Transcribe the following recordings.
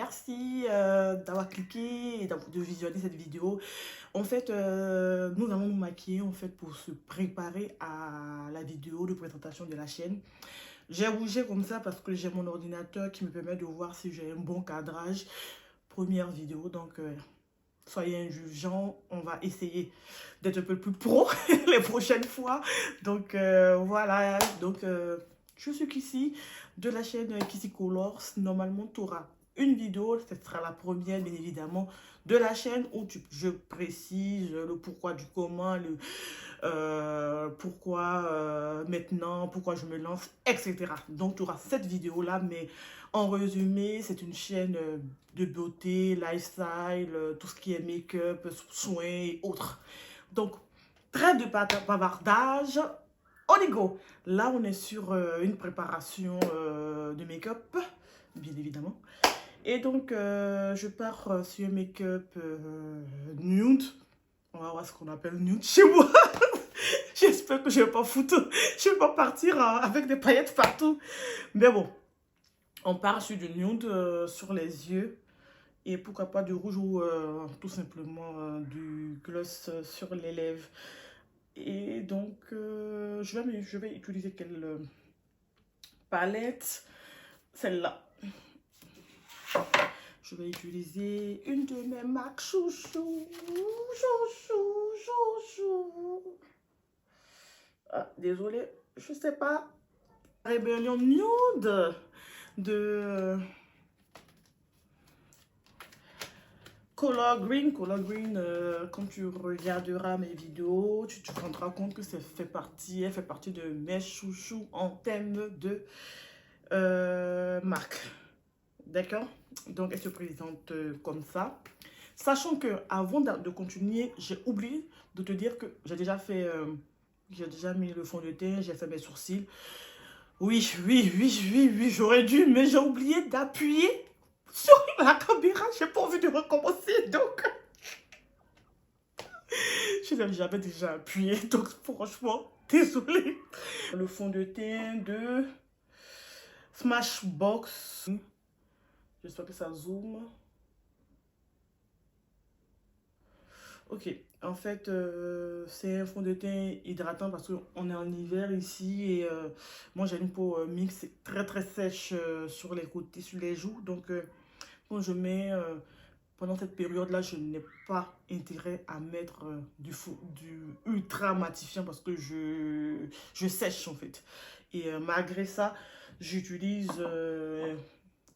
merci d'avoir cliqué et de visionner cette vidéo. En fait, nous allons nous maquiller en fait pour se préparer à la vidéo de présentation de la chaîne. J'ai bougé comme ça parce que j'ai mon ordinateur qui me permet de voir si j'ai un bon cadrage. Première vidéo, donc soyez indulgents, on va essayer d'être un peu plus pro les prochaines fois. Donc voilà, donc je suis Kissy de la chaîne Kissy Colors. Normalement, tu auras une vidéo, ce sera la première bien évidemment de la chaîne où je précise le pourquoi du comment, le pourquoi maintenant, pourquoi je me lance, etc. Donc tu auras cette vidéo là, mais en résumé, c'est une chaîne de beauté, lifestyle, tout ce qui est make-up, soins et autres. Donc, trêve de bavardage, on y go. Là, on est sur une préparation de make-up, bien évidemment. Et donc, je pars sur un make-up nude. On va voir ce qu'on appelle nude chez moi. J'espère que je ne vais pas foutre, je ne vais pas partir avec des paillettes partout. Mais bon, on part sur du nude sur les yeux. Et pourquoi pas du rouge ou tout simplement du gloss sur les lèvres. Et donc, je vais utiliser quelle palette? Celle-là. Je vais utiliser une de mes marques chouchou. Ah, désolé, je sais pas. Rébellion nude de Color Green. Quand tu regarderas mes vidéos, tu te rendras compte que elle fait partie de mes chouchous en termes de marque. D'accord? Donc, elle se présente comme ça. Sachant que avant de continuer, j'ai oublié de te dire que j'ai déjà fait, j'ai déjà mis le fond de teint, j'ai fait mes sourcils. Oui, j'aurais dû, mais j'ai oublié d'appuyer sur la caméra. J'ai pas envie de recommencer, donc j'avais déjà appuyé, donc franchement, désolé. Le fond de teint de Smashbox. J'espère que ça zoome. Ok, en fait, c'est un fond de teint hydratant parce qu'on est en hiver ici et moi j'ai une peau mixte très sèche sur les côtés, sur les joues. Donc, quand je mets, pendant cette période-là, je n'ai pas intérêt à mettre du ultra matifiant parce que je sèche en fait. Et malgré ça, j'utilise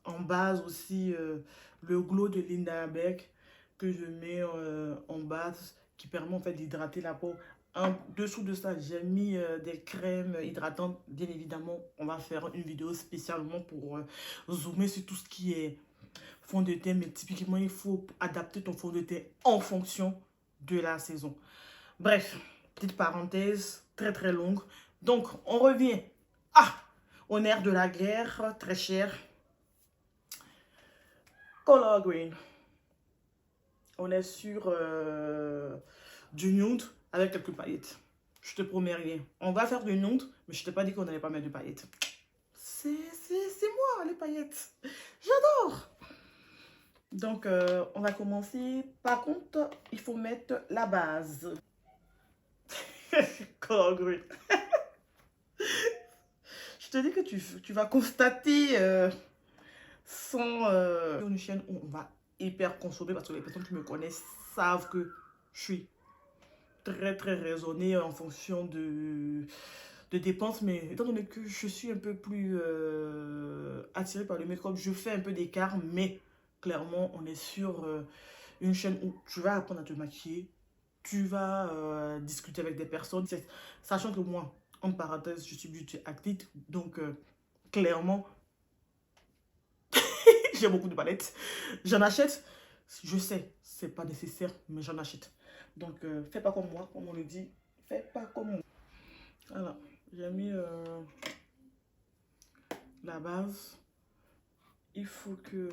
en base aussi le glow de Linda Beck que je mets en base qui permet en fait d'hydrater la peau. En dessous de ça, j'ai mis des crèmes hydratantes. Bien évidemment, on va faire une vidéo spécialement pour zoomer sur tout ce qui est fond de teint. Mais typiquement, il faut adapter ton fond de teint en fonction de la saison. Bref, petite parenthèse très longue. Donc, on revient au nerf de la guerre, très cher. Color Green. On est sur du nude avec quelques paillettes. Je te promets rien. On va faire du nude, mais je t'ai pas dit qu'on n'allait pas mettre de paillettes. C'est moi, les paillettes. J'adore. Donc, on va commencer. Par contre, il faut mettre la base. Color Green. Je te dis que tu vas constater sans une chaîne où on va hyper consommer parce que les personnes qui me connaissent savent que je suis très raisonnée en fonction de dépenses, mais étant donné que je suis un peu plus attirée par le make-up, je fais un peu d'écart, mais clairement on est sur une chaîne où tu vas apprendre à te maquiller, tu vas discuter avec des personnes, sachant que moi, en parenthèse, je suis beauty active, donc clairement j'ai beaucoup de palettes. J'en achète. Je sais, c'est pas nécessaire, mais j'en achète. Donc, fais pas comme moi, comme on le dit. Fais pas comme moi. Voilà, j'ai mis la base. Il faut que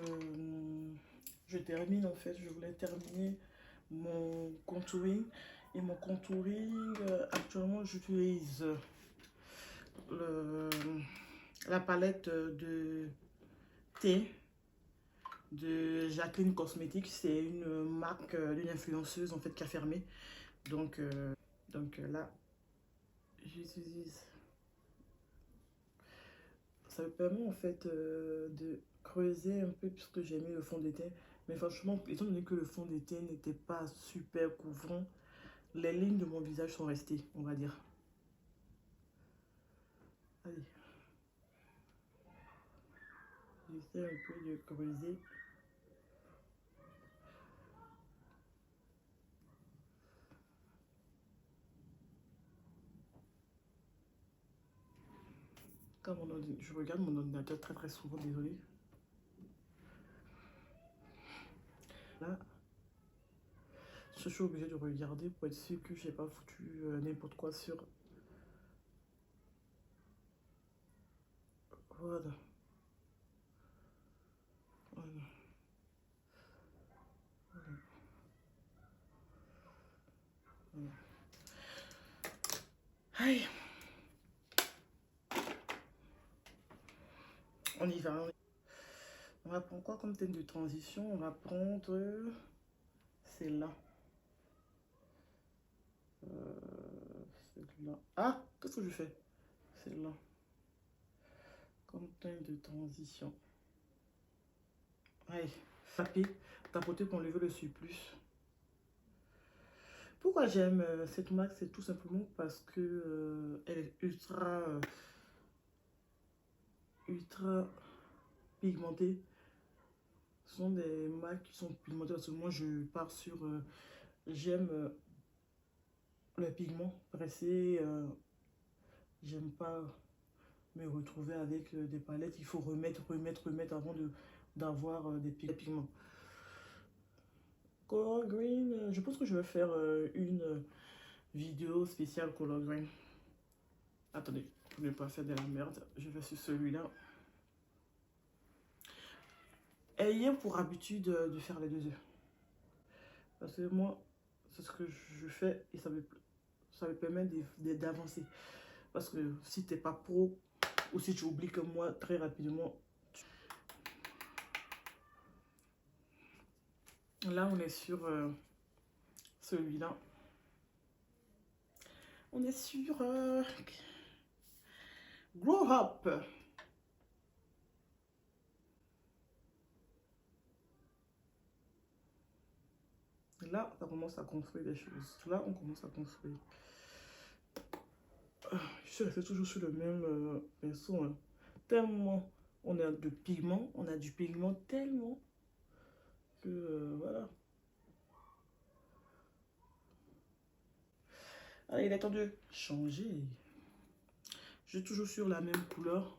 je termine, en fait. Je voulais terminer mon contouring. Et mon contouring, actuellement, j'utilise la palette de thé de Jacqueline Cosmétiques. C'est une marque d'une influenceuse en fait qui a fermé. Donc, là, j'utilise. Ça me permet en fait de creuser un peu puisque j'ai mis le fond de teint. Mais franchement, étant donné que le fond de teint n'était pas super couvrant, les lignes de mon visage sont restées, on va dire. Allez, j'essaie un peu de creuser. Quand je regarde mon ordinateur très très souvent, désolé. Là, je suis obligée de regarder pour être sûr que j'ai pas foutu n'importe quoi sur. Voilà. Voilà. Voilà. Aïe, on y va. On va prendre quoi comme thème de transition? On va prendre celle-là. Celle-là. Ah, qu'est-ce que je fais? Celle-là. Comme thème de transition. Allez, taper, tapoter pour enlever le surplus. Pourquoi j'aime cette marque? C'est tout simplement parce que elle est ultra pigmentée. Ce sont des marques qui sont pigmentées parce que moi je pars sur j'aime les pigments pressés. J'aime pas me retrouver avec des palettes. Il faut remettre avant d'avoir des pigments. Color Green, je pense que je vais faire une vidéo spéciale Color Green. Attendez, pour ne pas faire de la merde, je vais sur celui-là. Ayez pour habitude de faire les deux œufs. Parce que moi, c'est ce que je fais et ça me permet d'avancer. Parce que si t'es pas pro ou si tu oublies que moi, très rapidement. Là, on est sur celui-là. On est sur Grow Up. Là, ça commence à construire des choses. Là, on commence à construire. Je suis restée toujours sur le même pinceau. Hein. Tellement on a de pigments, on a du pigment tellement que voilà. Ah, il est temps de changer. Je suis toujours sur la même couleur.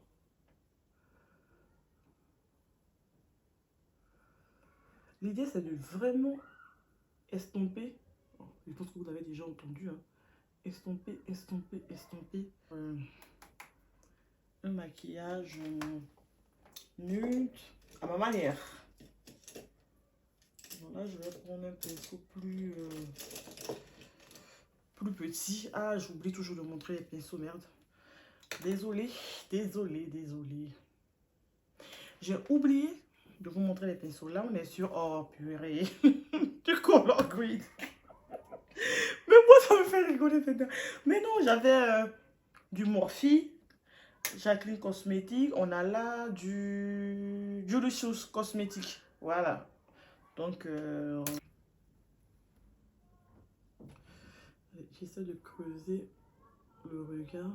L'idée, c'est de vraiment estomper. Oh, je pense que vous l'avez déjà entendu. Hein. Estomper, estomper, estomper. Un maquillage nude à ma manière. Bon, là, je vais prendre un pinceau plus petit. Ah, j'oublie toujours de montrer les pinceaux, merde. Désolée, désolée, désolée. J'ai oublié de vous montrer les pinceaux. Là, on est sur... Oh, purée. Du Color Green. Mais moi, ça me fait rigoler maintenant. Mais non, j'avais du Morphe, Jacqueline Cosmétique. On a là du Julius Cosmétique. Voilà. Donc, j'essaie de creuser le regard.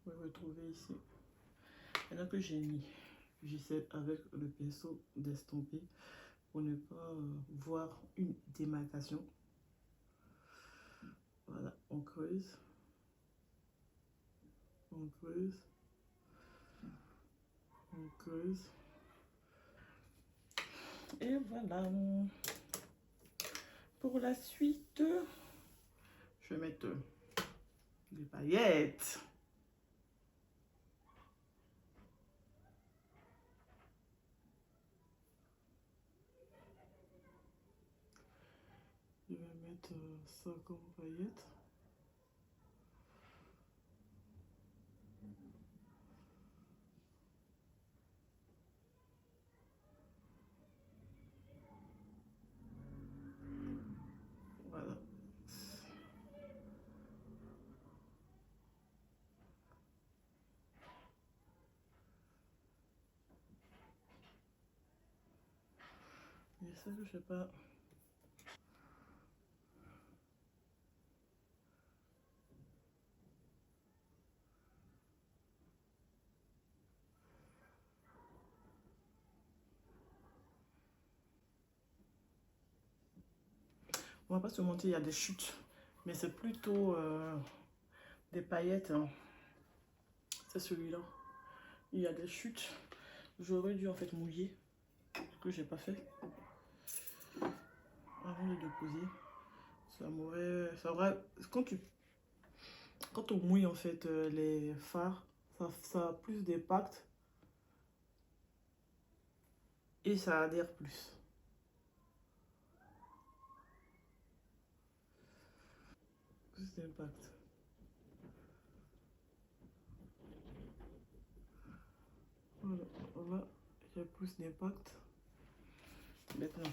Vous pouvez retrouver ici. Maintenant que j'ai mis, j'essaie avec le pinceau d'estomper pour ne pas voir une démarcation. Voilà, on creuse. On creuse. On creuse. Et voilà. Pour la suite, je vais mettre des paillettes. ça comme paillette. Voilà. Et ça, je sais pas. On va pas se mentir, il y a des chutes. Mais c'est plutôt des paillettes, hein. C'est celui-là. Il y a des chutes. J'aurais dû en fait mouiller. Ce que j'ai pas fait. Avant de déposer. Ça aurait, quand on mouille en fait les fards, ça a plus d'impact et ça adhère plus. Plus d'impact. Voilà, là, il y a plus d'impact. Maintenant,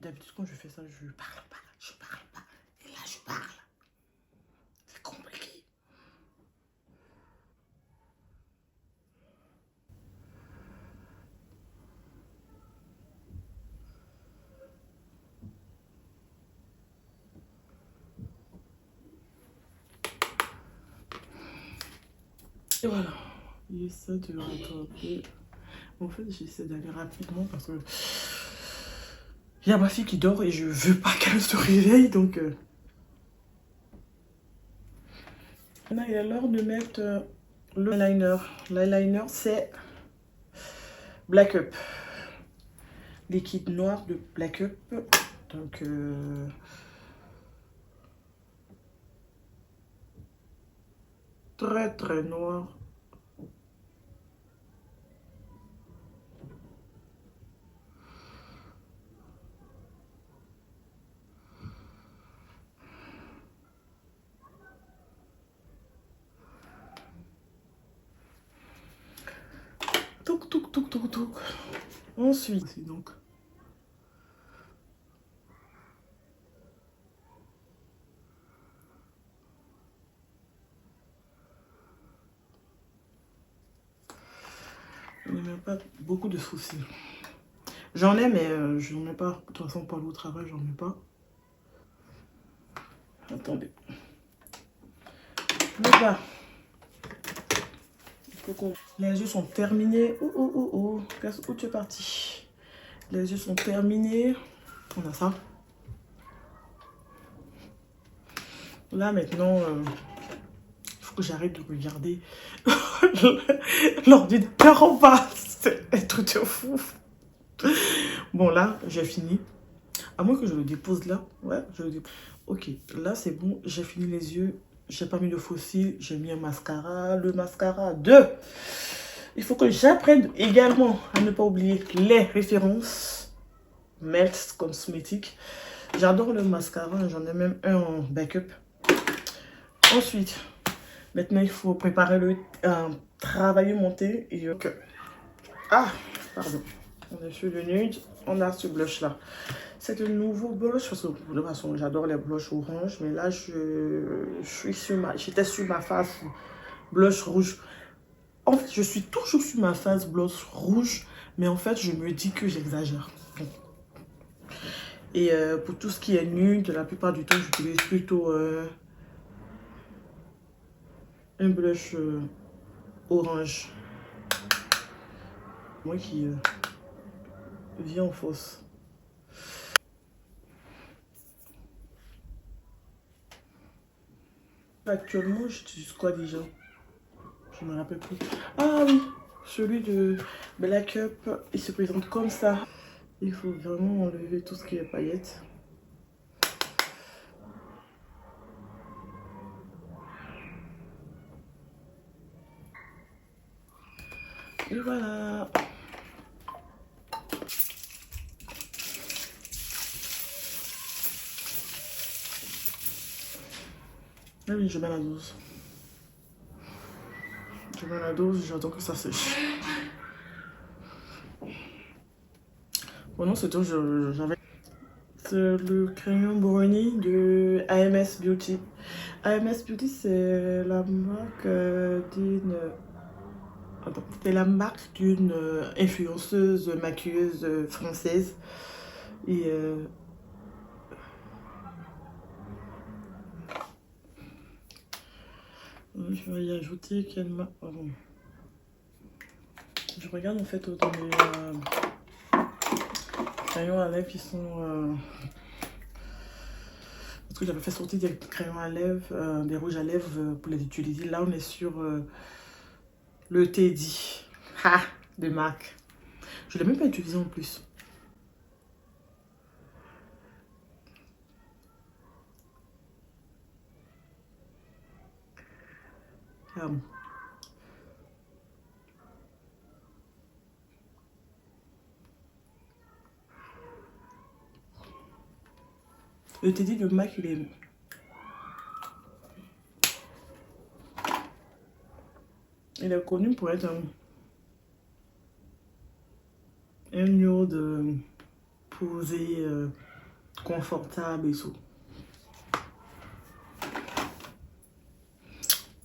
d'habitude, quand je fais ça, je parle pas, je parle pas. Et là, je parle. C'est compliqué. Et voilà. J'essaie de rattraper. En fait, j'essaie d'aller rapidement parce que il y a ma fille qui dort et je veux pas qu'elle se réveille. Donc, là, il est l'heure de mettre le eyeliner. L'eyeliner, c'est Black Up. Liquide noir de Black Up. Donc, très très noir. Touk, touk, touk, touk, touk. Ensuite, donc, je n'ai même pas beaucoup de soucis. J'en ai, mais je n'en ai pas. De toute façon, par le travail, j'en ai pas. Attendez. Le bas. Les yeux sont terminés. Oh, oh, oh, oh. Où tu es parti? Les yeux sont terminés. On a ça. Là, maintenant, il faut que j'arrête de regarder l'ordinateur en bas. C'est un truc de fou. Bon, là, j'ai fini. À moins que je le dépose là. Ouais, je le dépose. Ok, là, c'est bon. J'ai fini les yeux. J'ai pas mis de faux cils. J'ai mis un mascara. Le mascara 2. Il faut que j'apprenne également à ne pas oublier les références. Melts Cosmetics. J'adore le mascara. J'en ai même un en backup. Ensuite, maintenant, il faut préparer le travail monté. Et, ah, pardon. On est sur le nude. On a ce blush là. C'est un nouveau blush parce que de toute façon, j'adore les blushs orange. Mais là, j'étais sur ma face blush rouge. En fait, je suis toujours sur ma face blush rouge. Mais en fait, je me dis que j'exagère. Et pour tout ce qui est nude, la plupart du temps, j'utilise plutôt un blush orange. Moi qui vient en fausse. Actuellement, j'utilise quoi déjà? Je me rappelle plus. Ah oui, celui de Black Up, il se présente comme ça. Il faut vraiment enlever tout ce qui est paillettes. Et voilà. Ah oui, je mets la dose. Je mets la dose, j'attends que ça sèche. Bon, non, c'est tout. J'avais le crayon brownie de AMS Beauty. AMS Beauty, c'est la marque d'une. Attends, c'est la marque d'une influenceuse maquilleuse française. Et je vais y ajouter quelle marque. Pardon. Je regarde en fait dans mes crayons à lèvres qui sont. Parce que j'avais fait sortir des crayons à lèvres, des rouges à lèvres pour les utiliser. Là, on est sur le Teddy. Ha! De marque. Je ne l'ai même pas utilisé en plus. Ah bon. Le Teddy de MAC, il est connu pour être un nude posé, confortable et tout.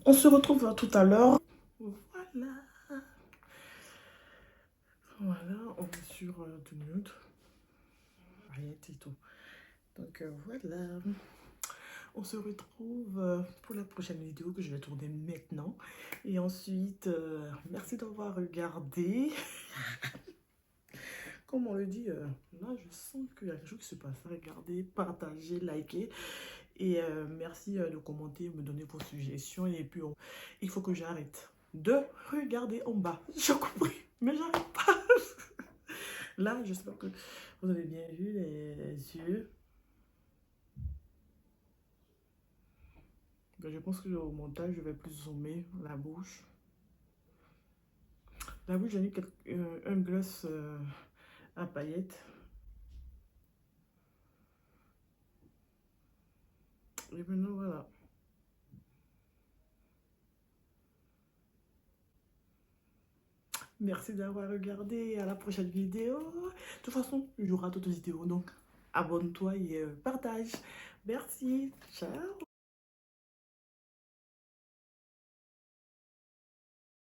On se retrouve tout à l'heure. Voilà. Voilà, on est sur du nude. Rien et tout. Donc voilà. On se retrouve pour la prochaine vidéo que je vais tourner maintenant. Et ensuite, merci d'avoir regardé. Comme on le dit, là, je sens qu'il y a quelque chose qui se passe. Regardez, partagez, likez. Et merci de commenter, me donner vos suggestions. Et puis, il faut que j'arrête de regarder en bas. J'ai compris, mais j'arrête pas. Là, j'espère que vous avez bien vu les yeux. Je pense que au montage, je vais plus zoomer la bouche. La bouche, j'ai mis un gloss à paillettes. Et maintenant, voilà. Merci d'avoir regardé. À la prochaine vidéo. De toute façon, il y aura d'autres vidéos. Donc, abonne-toi et partage. Merci. Ciao.